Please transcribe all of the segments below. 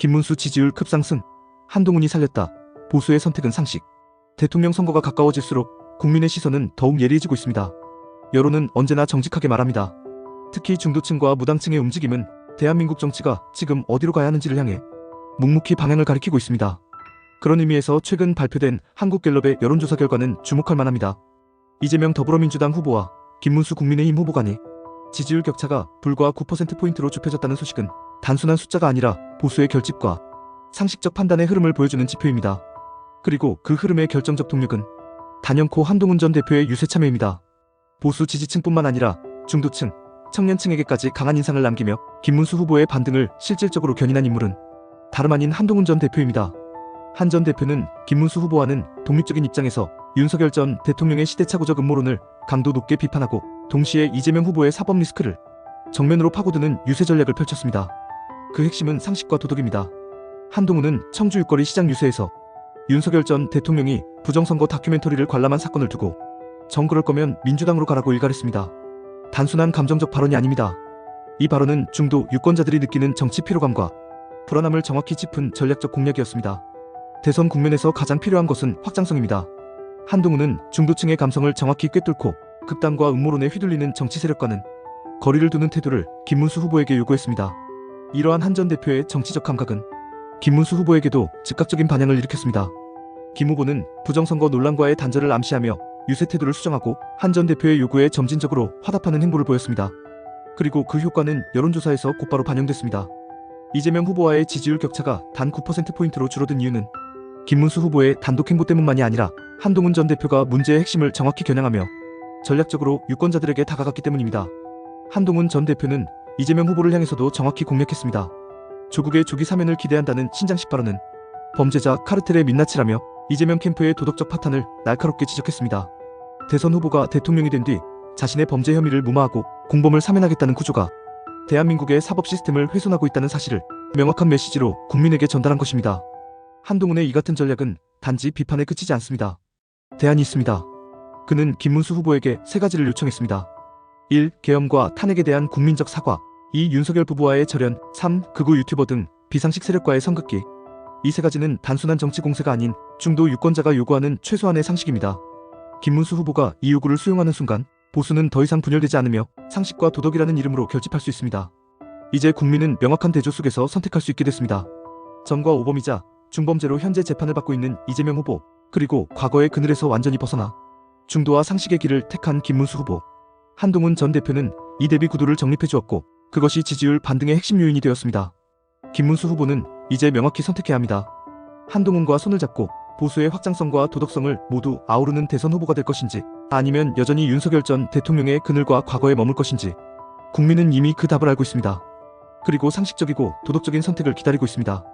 김문수 지지율 급상승. 한동훈이 살렸다. 보수의 선택은 상식. 대통령 선거가 가까워질수록 국민의 시선은 더욱 예리해지고 있습니다. 여론은 언제나 정직하게 말합니다. 특히 중도층과 무당층의 움직임은 대한민국 정치가 지금 어디로 가야 하는지를 향해 묵묵히 방향을 가리키고 있습니다. 그런 의미에서 최근 발표된 한국갤럽의 여론조사 결과는 주목할 만합니다. 이재명 더불어민주당 후보와 김문수 국민의힘 후보 간의 지지율 격차가 불과 9%포인트로 좁혀졌다는 소식은 단순한 숫자가 아니라 보수의 결집과 상식적 판단의 흐름을 보여주는 지표입니다. 그리고 그 흐름의 결정적 동력은 단연코 한동훈 전 대표의 유세 참여입니다. 보수 지지층뿐만 아니라 중도층, 청년층에게까지 강한 인상을 남기며 김문수 후보의 반등을 실질적으로 견인한 인물은 다름 아닌 한동훈 전 대표입니다. 한 전 대표는 김문수 후보와는 독립적인 입장에서 윤석열 전 대통령의 시대착오적 음모론을 강도 높게 비판하고 동시에 이재명 후보의 사법 리스크를 정면으로 파고드는 유세 전략을 펼쳤습니다. 그 핵심은 상식과 도덕입니다. 한동훈은 청주 육거리 시장 유세에서 윤석열 전 대통령이 부정선거 다큐멘터리를 관람한 사건을 두고 정 그럴 거면 민주당으로 가라고 일갈했습니다. 단순한 감정적 발언이 아닙니다. 이 발언은 중도 유권자들이 느끼는 정치 피로감과 불안함을 정확히 짚은 전략적 공략이었습니다. 대선 국면에서 가장 필요한 것은 확장성입니다. 한동훈은 중도층의 감성을 정확히 꿰뚫고 극단과 음모론에 휘둘리는 정치 세력과는 거리를 두는 태도를 김문수 후보에게 요구했습니다. 이러한 한 전 대표의 정치적 감각은 김문수 후보에게도 즉각적인 반향을 일으켰습니다. 김 후보는 부정선거 논란과의 단절을 암시하며 유세 태도를 수정하고 한 전 대표의 요구에 점진적으로 화답하는 행보를 보였습니다. 그리고 그 효과는 여론조사에서 곧바로 반영됐습니다. 이재명 후보와의 지지율 격차가 단 9%포인트로 줄어든 이유는 김문수 후보의 단독 행보 때문만이 아니라 한동훈 전 대표가 문제의 핵심을 정확히 겨냥하며 전략적으로 유권자들에게 다가갔기 때문입니다. 한동훈 전 대표는 이재명 후보를 향해서도 정확히 공략했습니다. 조국의 조기 사면을 기대한다는 신장식 발언은 범죄자 카르텔의 민낯이라며 이재명 캠프의 도덕적 파탄을 날카롭게 지적했습니다. 대선 후보가 대통령이 된 뒤 자신의 범죄 혐의를 무마하고 공범을 사면하겠다는 구조가 대한민국의 사법 시스템을 훼손하고 있다는 사실을 명확한 메시지로 국민에게 전달한 것입니다. 한동훈의 이 같은 전략은 단지 비판에 그치지 않습니다. 대안이 있습니다. 그는 김문수 후보에게 세 가지를 요청했습니다. 1. 계엄과 탄핵에 대한 국민적 사과. 2. 윤석열 부부와의 절연. 3. 극우 유튜버 등 비상식 세력과의 선긋기. 이 세 가지는 단순한 정치 공세가 아닌 중도 유권자가 요구하는 최소한의 상식입니다. 김문수 후보가 이 요구를 수용하는 순간 보수는 더 이상 분열되지 않으며 상식과 도덕이라는 이름으로 결집할 수 있습니다. 이제 국민은 명확한 대조 속에서 선택할 수 있게 됐습니다. 전과 오범이자 중범죄로 현재 재판을 받고 있는 이재명 후보, 그리고 과거의 그늘에서 완전히 벗어나 중도와 상식의 길을 택한 김문수 후보. 한동훈 전 대표는 이 대비 구도를 정립해 주었고 그것이 지지율 반등의 핵심 요인이 되었습니다. 김문수 후보는 이제 명확히 선택해야 합니다. 한동훈과 손을 잡고 보수의 확장성과 도덕성을 모두 아우르는 대선 후보가 될 것인지, 아니면 여전히 윤석열 전 대통령의 그늘과 과거에 머물 것인지 국민은 이미 그 답을 알고 있습니다. 그리고 상식적이고 도덕적인 선택을 기다리고 있습니다.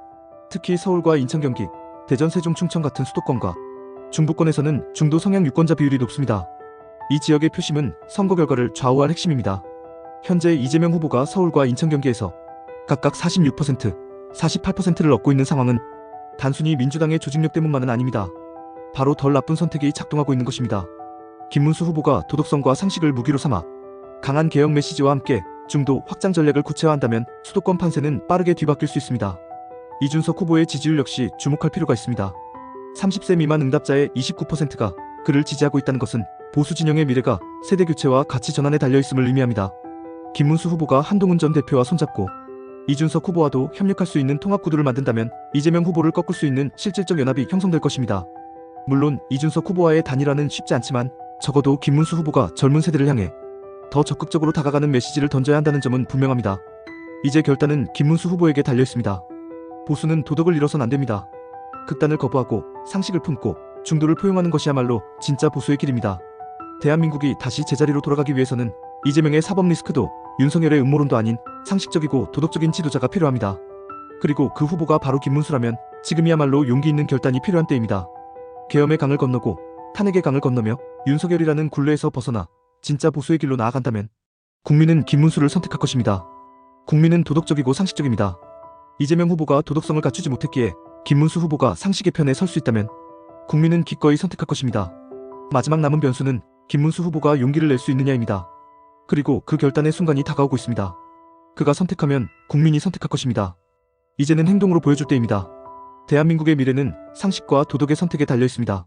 특히 서울과 인천, 경기, 대전, 세종, 충청 같은 수도권과 중부권에서는 중도 성향 유권자 비율이 높습니다. 이 지역의 표심은 선거 결과를 좌우할 핵심입니다. 현재 이재명 후보가 서울과 인천, 경기에서 각각 46%, 48%를 얻고 있는 상황은 단순히 민주당의 조직력 때문만은 아닙니다. 바로 덜 나쁜 선택이 작동하고 있는 것입니다. 김문수 후보가 도덕성과 상식을 무기로 삼아 강한 개혁 메시지와 함께 중도 확장 전략을 구체화한다면 수도권 판세는 빠르게 뒤바뀔 수 있습니다. 이준석 후보의 지지율 역시 주목할 필요가 있습니다. 30세 미만 응답자의 29%가 그를 지지하고 있다는 것은 보수 진영의 미래가 세대교체와 가치 전환에 달려있음을 의미합니다. 김문수 후보가 한동훈 전 대표와 손잡고 이준석 후보와도 협력할 수 있는 통합구도를 만든다면 이재명 후보를 꺾을 수 있는 실질적 연합이 형성될 것입니다. 물론 이준석 후보와의 단일화는 쉽지 않지만 적어도 김문수 후보가 젊은 세대를 향해 더 적극적으로 다가가는 메시지를 던져야 한다는 점은 분명합니다. 이제 결단은 김문수 후보에게 달려있습니다. 보수는 도덕을 잃어선 안됩니다. 극단을 거부하고 상식을 품고 중도를 포용하는 것이야말로 진짜 보수의 길입니다. 대한민국이 다시 제자리로 돌아가기 위해서는 이재명의 사법 리스크도 윤석열의 음모론도 아닌 상식적이고 도덕적인 지도자가 필요합니다. 그리고 그 후보가 바로 김문수라면 지금이야말로 용기 있는 결단이 필요한 때입니다. 계엄의 강을 건너고 탄핵의 강을 건너며 윤석열이라는 굴레에서 벗어나 진짜 보수의 길로 나아간다면 국민은 김문수를 선택할 것입니다. 국민은 도덕적이고 상식적입니다. 이재명 후보가 도덕성을 갖추지 못했기에 김문수 후보가 상식의 편에 설 수 있다면 국민은 기꺼이 선택할 것입니다. 마지막 남은 변수는 김문수 후보가 용기를 낼 수 있느냐입니다. 그리고 그 결단의 순간이 다가오고 있습니다. 그가 선택하면 국민이 선택할 것입니다. 이제는 행동으로 보여줄 때입니다. 대한민국의 미래는 상식과 도덕의 선택에 달려 있습니다.